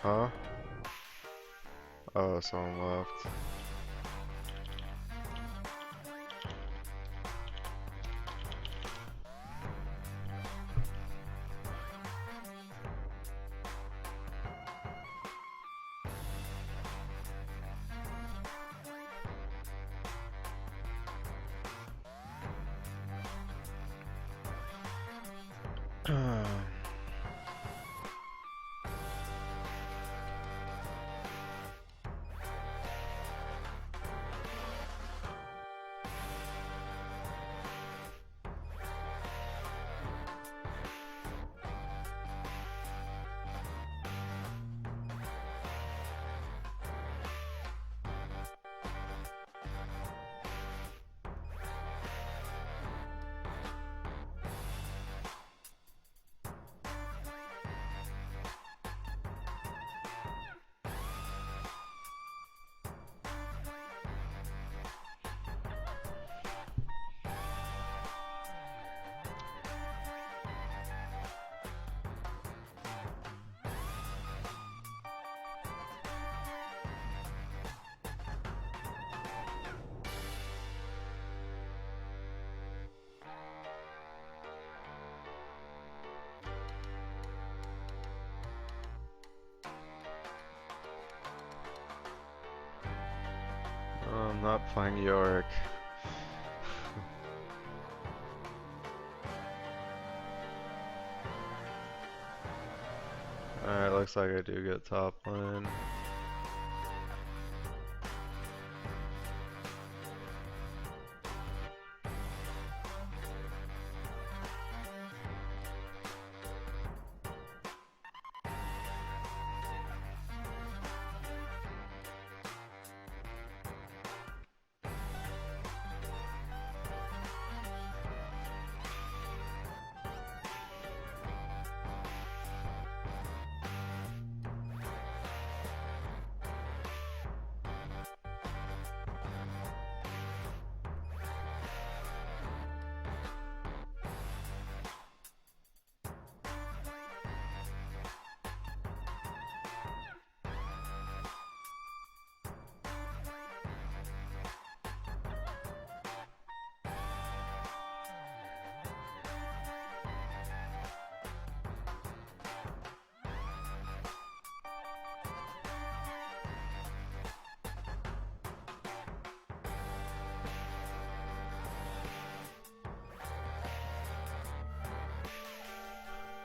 Huh? Oh, someone left. I'm not playing Yorick. Alright, looks like I do get top lane.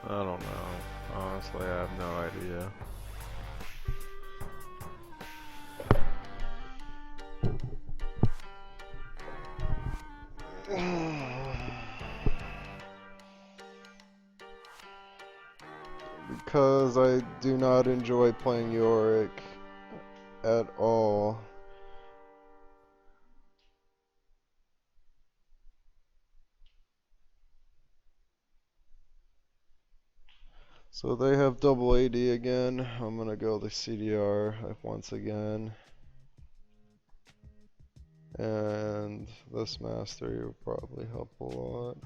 I don't know. Honestly, I have no idea. Because I do not enjoy playing Yorick at all. So they have double AD again. I'm gonna go the CDR once again. And this mastery will probably help a lot.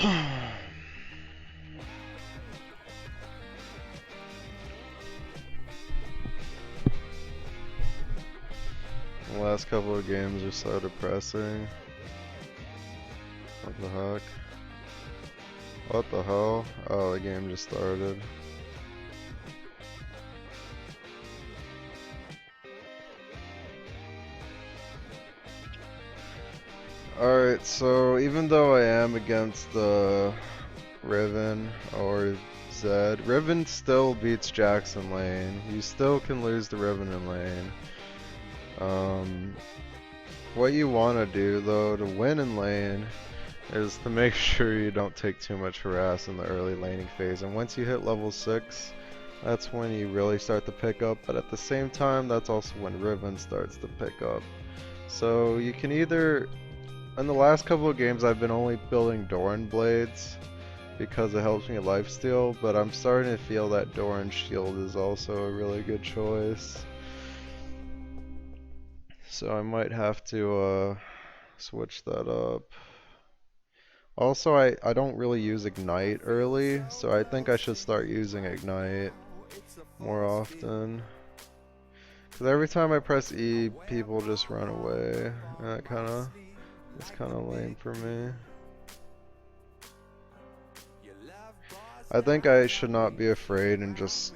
The last couple of games are so depressing. What the heck? What the hell? Oh, the game just started. Alright, so even though I am against the Riven or Zed, Riven still beats Jax in lane. You still can lose the Riven in lane. What you want to do though to win in lane is to make sure you don't take too much harass in the early laning phase. And once you hit level 6, that's when you really start to pick up. But at the same time, that's also when Riven starts to pick up. So you can either... In the last couple of games, I've been only building Doran blades because it helps me lifesteal, but I'm starting to feel that Doran shield is also a really good choice. So I might have to switch that up. Also, I don't really use Ignite early, so I think I should start using Ignite more often. Because every time I press E, people just run away, and that it's kind of lame for me. I think I should not be afraid and just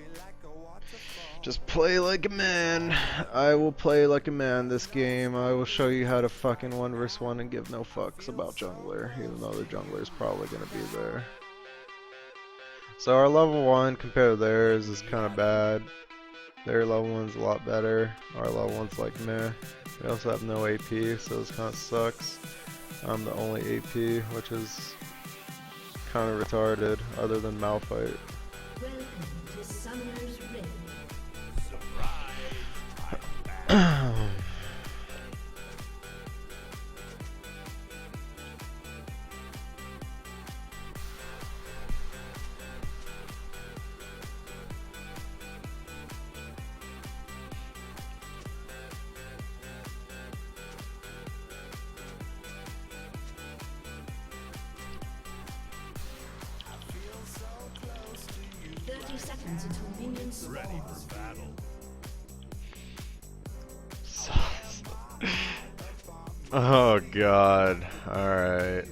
play like a man. I will play like a man this game. I will show you how to fucking 1v1 and give no fucks about jungler, even though the jungler is probably gonna be there. So our level 1 compared to theirs is kind of bad. Their level 1's a lot better. Our level 1's like meh. We also have no AP, so this kind of sucks. I'm the only AP, which is kind of retarded, other than Malphite. Welcome to Summoner's Rift. Ready for battle. Oh god. Alright.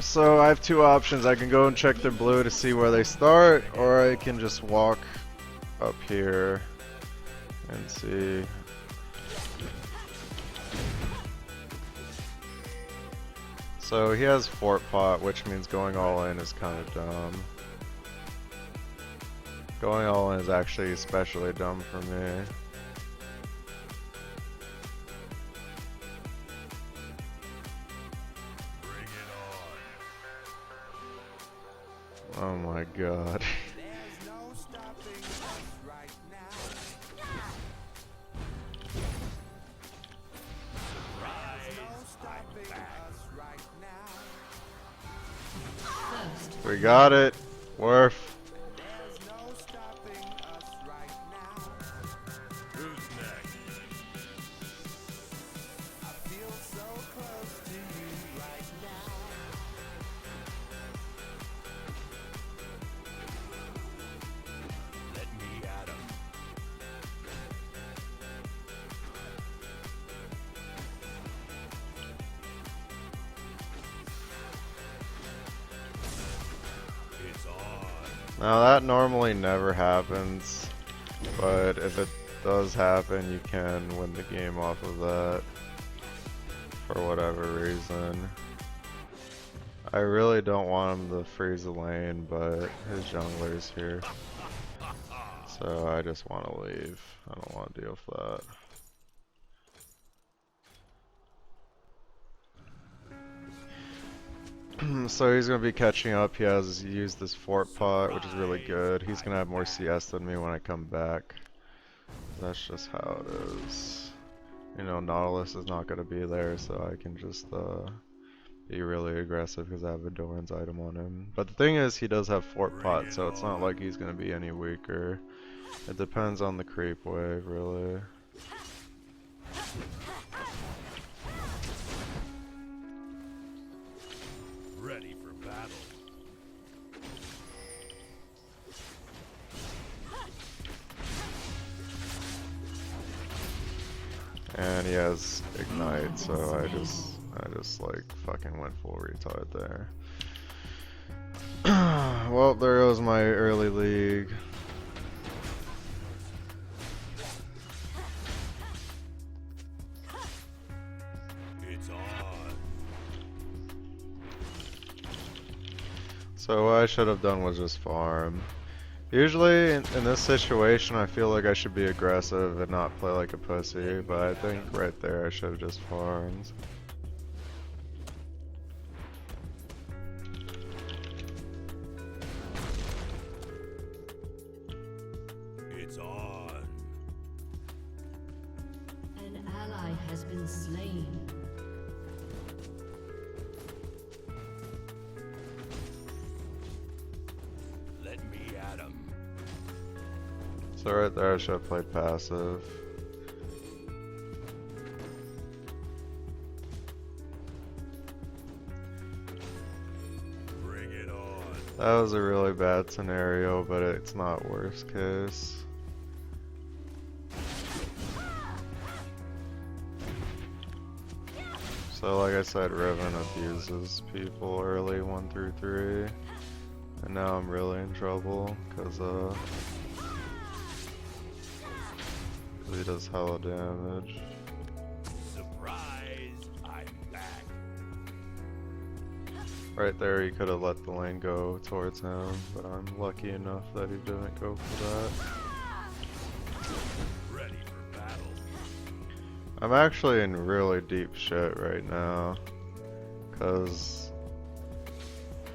So I have two options. I can go and check their blue to see where they start, or I can just walk up here and see. So he has Fort Pot, which means going all in is kind of dumb. Going all in is actually especially dumb for me. Oh my god. We got it. Worf. Now that normally never happens, but if it does happen, you can win the game off of that for whatever reason. I really don't want him to freeze the lane, but his jungler's here, so I just want to leave. I don't want to deal with that. So he's going to be catching up. He has used this Fort Pot, which is really good. He's going to have more CS than me when I come back. That's just how it is. You know, Nautilus is not going to be there, so I can just be really aggressive because I have a Doran's item on him. But the thing is, he does have Fort Pot, so it's not like he's gonna be any weaker. It depends on the creep wave, really. Ready for battle. And he has Ignite, so I just like fucking went full retard there. Well, there goes my early league. It's on. So what I should have done was just farm. Usually in this situation I feel like I should be aggressive and not play like a pussy, but I think right there I should have just farmed. It's on. An ally has been slain. Let me at him. So right there I should have played passive. Bring it on. That was a really bad scenario, but it's not worst case. So like I said, Riven abuses people early 1 through 3. And now I'm really in trouble, cause he does hella damage. Surprise! I'm back. Right there he could have let the lane go towards him, but I'm lucky enough that he didn't go for that. Ready for battle. I'm actually in really deep shit right now, cause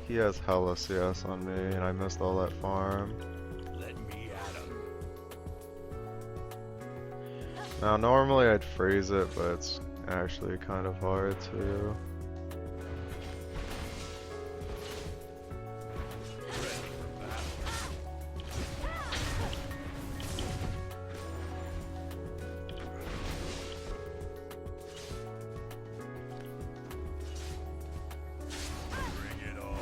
he has hella CS on me and I missed all that farm. Let me at him. Now normally I'd freeze it, but it's actually kind of hard to. Bring it on.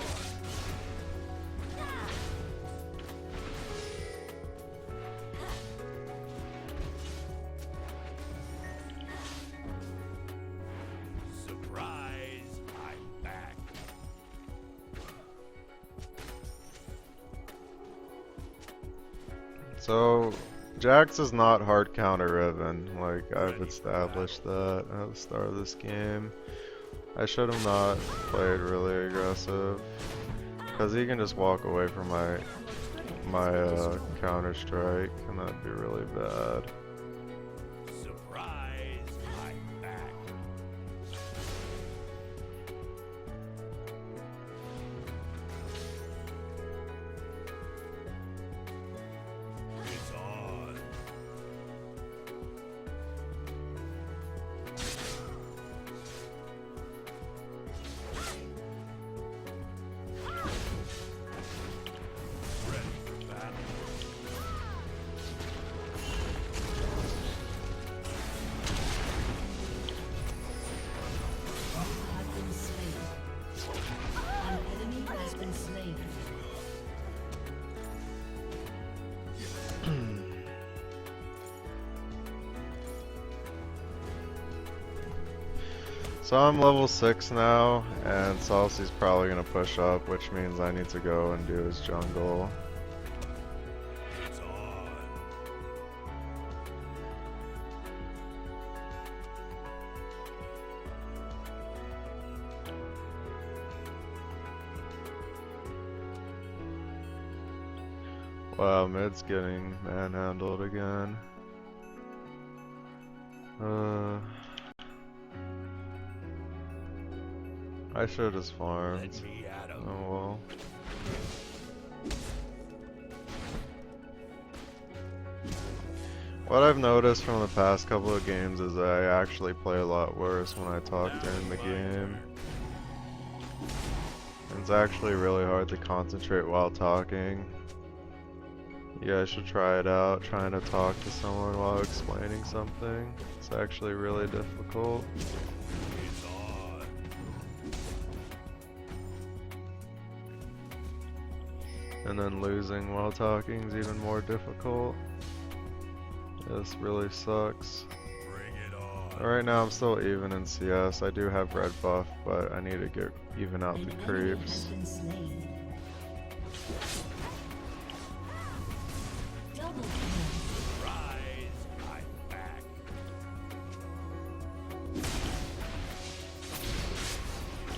Surprise! I'm back. So Jax is not hard counter Riven, like I've established that at the start of this game. I should have not played really aggressive, because he can just walk away from my counter strike, and that'd be really bad. Surprise! I'm back. It's on. Ready for battle. Have been slain. An enemy has been slain. So I'm level 6 now, and Salsy's probably gonna push up, which means I need to go and do his jungle. It's on. Wow, mid's getting manhandled again. I should have just farmed. Let me at him. Oh well. What I've noticed from the past couple of games is that I actually play a lot worse when I talk during the game. It's actually really hard to concentrate while talking. You guys should try it out, trying to talk to someone while explaining something. It's actually really difficult. It's on. And then losing while talking is even more difficult. This really sucks. Bring it on. Right now I'm still even in CS. I do have red buff, but I need to get even out An the enemy has creeps. been slain. Double kill. Rise, I'm back.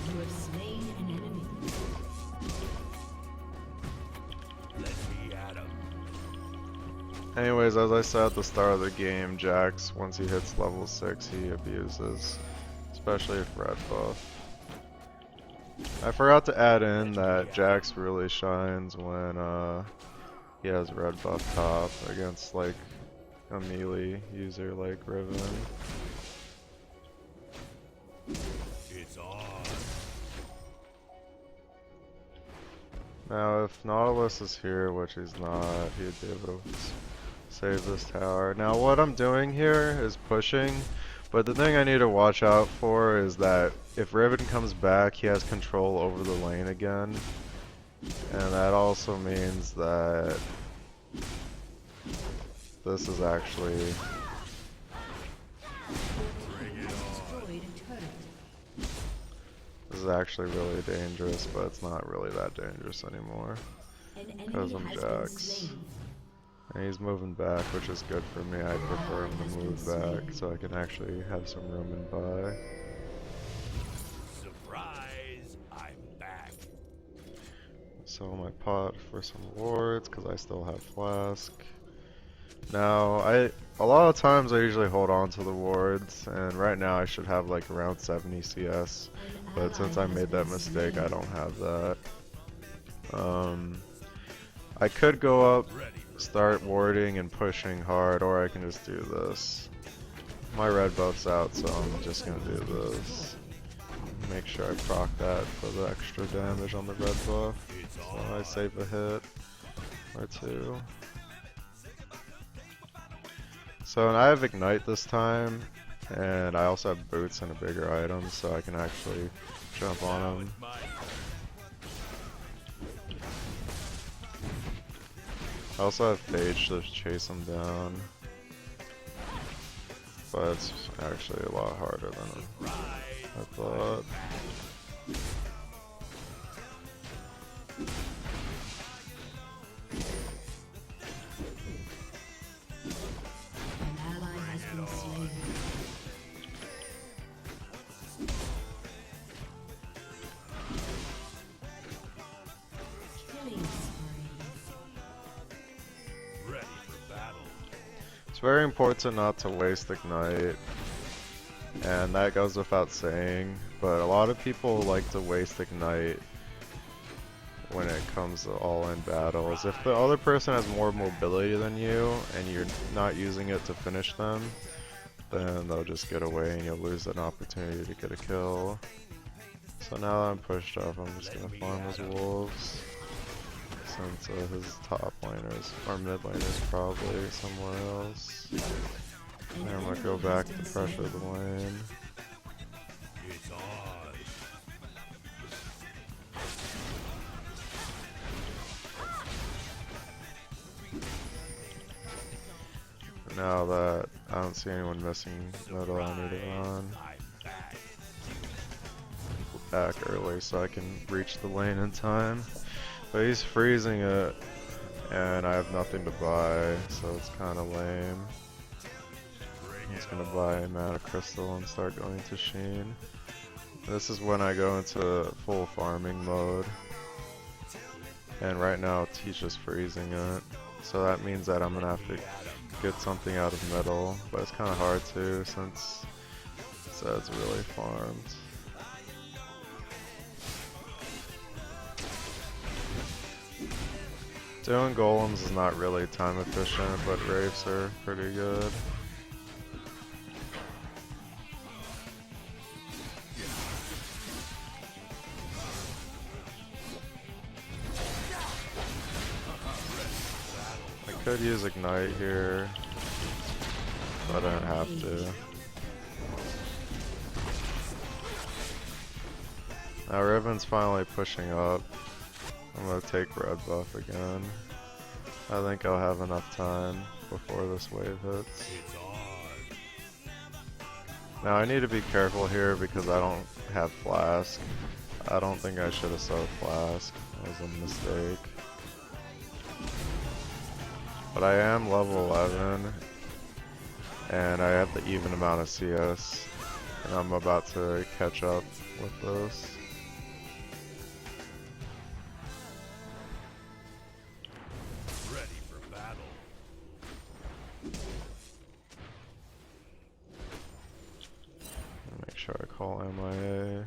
You have slain an enemy. Let me at him. Anyways, as I said at the start of the game, Jax, once he hits level 6, he abuses. Especially if red buff. I forgot to add in that Jax really shines when he has red buff top against like a melee user like Riven. It's on. Now if Nautilus is here, which he's not, he'd be able to save this tower. Now what I'm doing here is pushing, but the thing I need to watch out for is that if Riven comes back, he has control over the lane again. And that also means that this is actually Destroyed a turret. this is actually really dangerous, but it's not really that dangerous anymore. An enemy Because I'm has been Jax. slain. And he's moving back, which is good for me. I prefer him to move back so I can actually have some room and buy. Surprise, I'm back. Sell my pot for some wards because I still have flask. Now, a lot of times I usually hold on to the wards, and right now I should have like around 70 CS. But since I made that mistake, I don't have that. I could go up, start warding and pushing hard, or I can just do this. My red buff's out, so I'm just gonna do this. Make sure I proc that for the extra damage on the red buff. So I save a hit or two. So I have Ignite this time, and I also have boots and a bigger item, so I can actually jump on him. I also have Phage to chase him down, but it's actually a lot harder than I thought. An ally has been slain. Killing spree. Ready for battle. It's very important not to waste Ignite, and that goes without saying, but a lot of people like to waste Ignite when it comes to all-in battles. If the other person has more mobility than you, and you're not using it to finish them, then they'll just get away and you'll lose an opportunity to get a kill. So now that I'm pushed up, I'm just gonna farm his wolves, since his top laners, or mid laners probably somewhere else. And I'm gonna go back to pressure the lane. It's on. Now that I don't see anyone missing middle, I need to run I'm back. back early so I can reach the lane in time. But he's freezing it, and I have nothing to buy, so it's kind of lame. I'm just gonna buy a mana crystal and start going to Sheen. This is when I go into full farming mode. And right now he's just freezing it. So that means that I'm gonna have to get something out of middle, but it's kind of hard to since Zed's really farmed. Doing golems is not really time efficient, but wraiths are pretty good. Could use Ignite here, but I don't have to. Now Riven's finally pushing up. I'm gonna take red buff again. I think I'll have enough time before this wave hits. It's on. Now I need to be careful here because I don't have Flask. I don't think I should have sowed Flask. That was a mistake. But I am level 11 and I have the even amount of CS and I'm about to catch up with this. Ready for battle. Make sure I call MIA.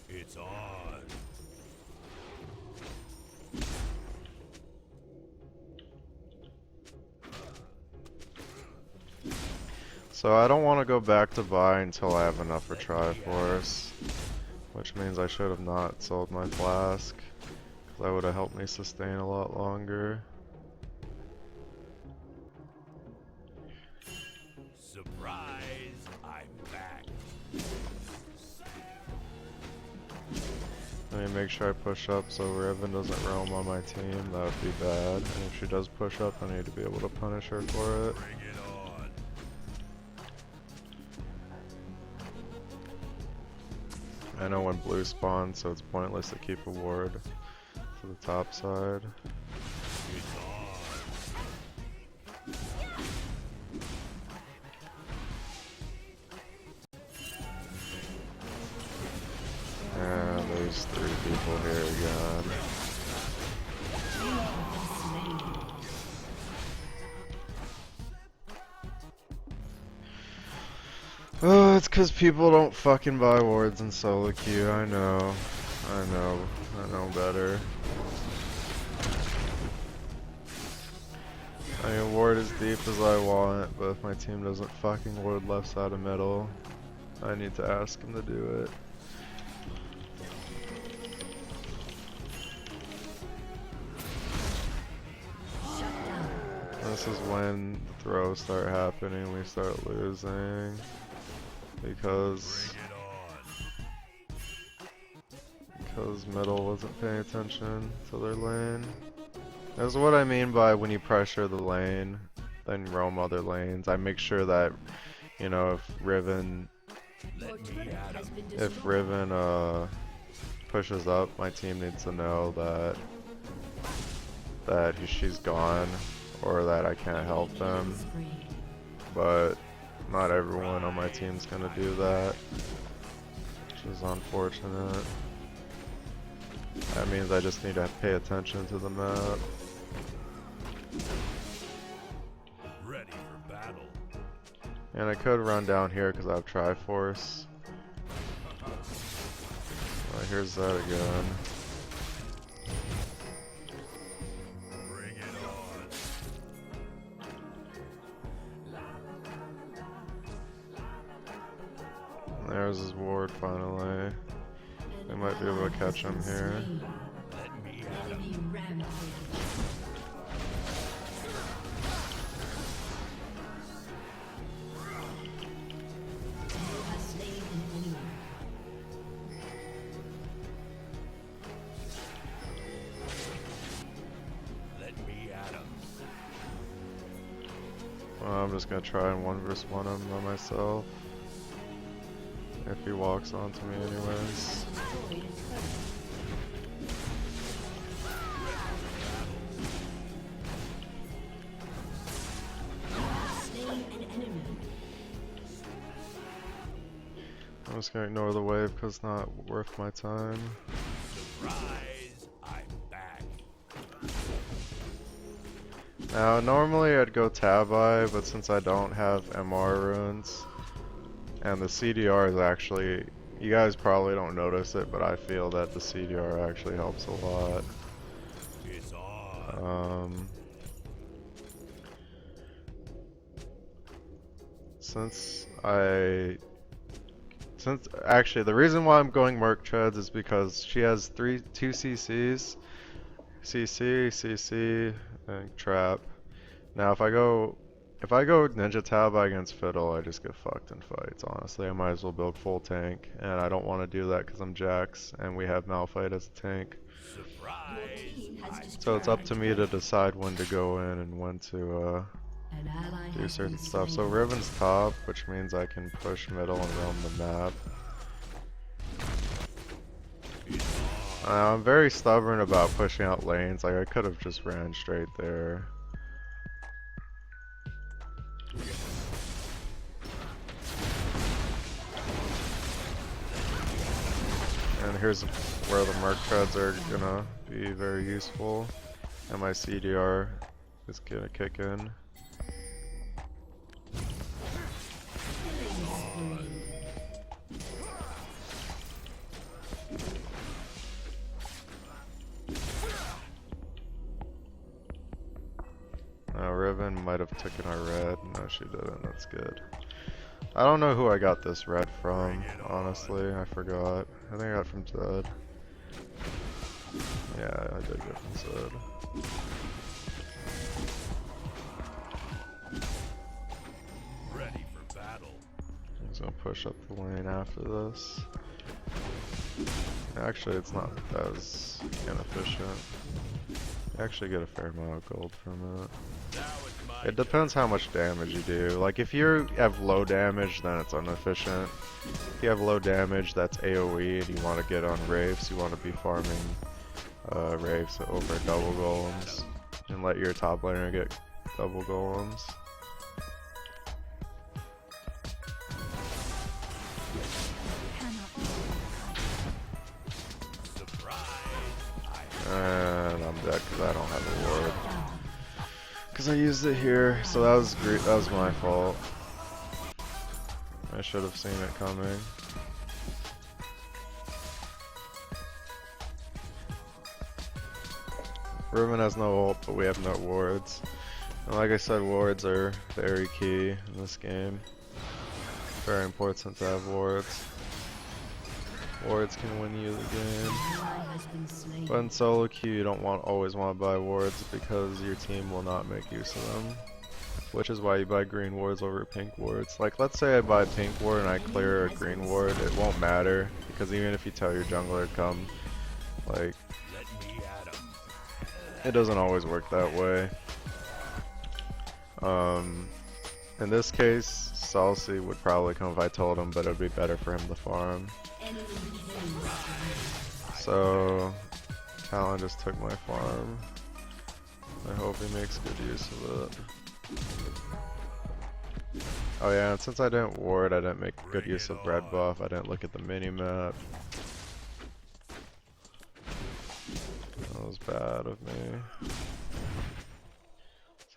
It's on. So I don't want to go back to buy until I have enough for Triforce, which means I should have not sold my Flask, because that would have helped me sustain a lot longer. Surprise! I'm back. Let me make sure I push up so Riven doesn't roam on my team. That would be bad. And if she does push up, I need to be able to punish her for it. Bring it on. I know when blue spawns, so it's pointless to keep a ward to the top side. It's on. And there's 3 people here again. Oh, it's cause people don't fucking buy wards in solo queue. I know better. I mean, ward as deep as I want, but if my team doesn't fucking ward left side of middle, I need to ask him to do it. This is when the throws start happening, we start losing. Because middle wasn't paying attention to their lane. That's what I mean by when you pressure the lane, then roam other lanes. I make sure that, you know, if Riven pushes up, my team needs to know that she's gone or that I can't help them. But not everyone on my team's gonna do that, which is unfortunate. That means I just need to pay attention to the map. Ready for battle. And I could run down here because I have Triforce. Here's that again. Bring it on. There's his ward finally. We might be able to catch him here. Let me at him. Let me at him. Well, I'm just gonna try and 1v1 him by myself. If he walks onto me anyways. I'm just gonna ignore the wave because it's not worth my time. Surprise! I'm back. Now, normally I'd go Tabi, but since I don't have MR runes, and the CDR is actually, you guys probably don't notice it, but I feel that the CDR actually helps a lot. It's on. Actually the reason why I'm going Merc Treads is because she has 2 CCs. CC, CC, and trap. Now if I go Ninja Tab against Fiddle, I just get fucked in fights, honestly. I might as well build full tank, and I don't want to do that because I'm Jax, and we have Malphite as a tank. Your team has So it's up to me to destroyed. decide when to go in and when to An ally do has certain been stuff. So slain. Riven's top, which means I can push middle and roam the map. I'm very stubborn about pushing out lanes, like I could have just ran straight there. And here's where the Merc treads are gonna be very useful. And my CDR is gonna kick in. Riven might have taken our red. No, she didn't. That's good. I don't know who I got this red from, honestly. I forgot. I think I got it from Zed. Yeah, I did get it from Zed. Ready for battle. I'm just gonna push up the lane after this. Actually, it's not as inefficient. You actually get a fair amount of gold from it. Now it's my It depends how much damage you do. Like if you have low damage, then it's inefficient. If you have low damage, that's AoE, and you want to get on Wraiths, you want to be farming Wraiths over double golems, and let your top laner get double golems. And I'm dead because I don't have a ward. Because I used it here, so that was great. That was my fault. I should have seen it coming. Riven has no ult, but we have no wards. And like I said, wards are very key in this game. Very important to have wards. Wards can win you the game. Ally has been slain. But in solo queue, you don't always want to buy wards because your team will not make use of them. Which is why you buy green wards over pink wards. Like, let's say I buy pink ward and I clear a green ward, it won't matter because even if you tell your jungler to come, like, let me at 'em. it doesn't always work that way. In this case, Salsi would probably come if I told him, but it would be better for him to farm. Enemy killing spree. So, Talon just took my farm. I hope he makes good use of it. Oh yeah, and since I didn't ward, I didn't make good use of red buff. I didn't look at the mini-map. That was bad of me.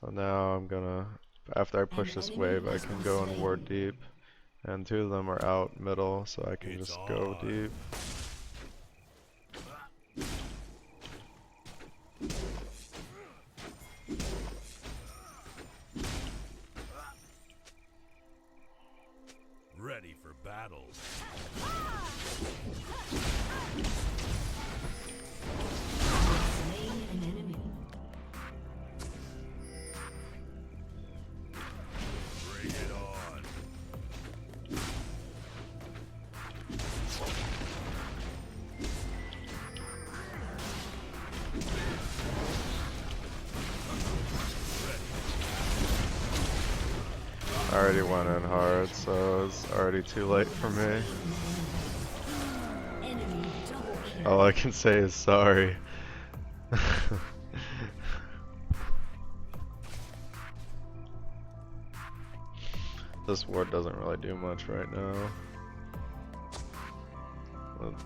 So now I'm gonna, after I push this wave, I can go and ward deep. And two of them are out middle, so I can just go deep. Ready for battle. Slain an enemy. Bring it on. I already went in hard, so it's already too late for me. Enemy double kill. All I can say is sorry. This ward doesn't really do much right now.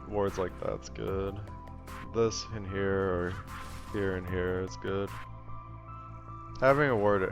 Wards like that's good. This in here or here and here is good. Having a ward